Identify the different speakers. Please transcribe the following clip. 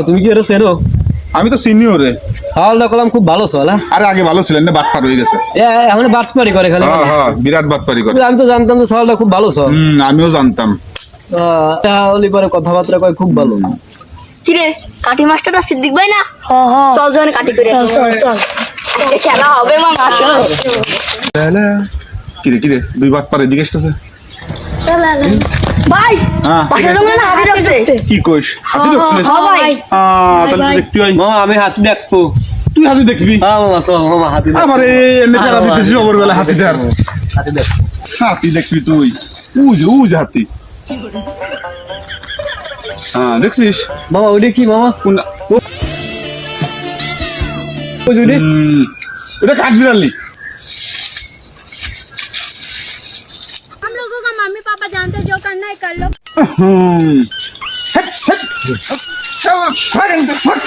Speaker 1: তুমি কি এটা চেনো?
Speaker 2: আমি তো চিনি ওরে।
Speaker 1: সাওয়ালটা করলাম খুব ভালো সাওয়াল।
Speaker 2: আরে আগে ভালো ছিলেন না, বাটপার হয়ে গেছে।
Speaker 1: এখন বাটপারি করে খালি।
Speaker 2: হ্যাঁ হ্যাঁ, বিরাট বাটপারি করে।
Speaker 1: আমি তো জানতাম যে সাওয়ালটা খুব ভালো সাওয়াল।
Speaker 2: আমিও জানতাম।
Speaker 1: তাহলে পরে কথাবার্তা কয় খুব ভালো।
Speaker 3: কিরে কাটি মাস্টারটা সিদ্দিক ভাই না? চল জনে কাটি করে চল চল চল খেলা হবে মামা আসো।
Speaker 2: কিরে কিরে দুই বাটপার এদিকে আসতেছে।
Speaker 3: ভাই
Speaker 2: হ্যাঁ,
Speaker 3: পাশে জঙ্গলে না হাতি রাখছে।
Speaker 2: কি কইস? হাতি ঢুকছে?
Speaker 3: হ্যাঁ ভাই।
Speaker 2: তাহলে তো দেখতে হয়।
Speaker 1: মামা আমি হাতি দেখবো।
Speaker 2: তুই হাতি দেখবি?
Speaker 1: হ্যাঁ মামা চল মামা হাতি দেখ।
Speaker 2: আমার এমনি প্যারা দিতেছিস ওপর বেলা হাতি দেখ।
Speaker 1: হাতি দেখবো।
Speaker 2: হাতি দেখবি তুই? উজ হাতি। হ্যাঁ দেখছিস?
Speaker 1: মামা ওইটা কি মামা? ওই যে
Speaker 2: এটা কাঠবিড়ালি।
Speaker 4: हम लोगों का मम्मी पापा जानते जो करना है कर लो।
Speaker 2: हट हट हट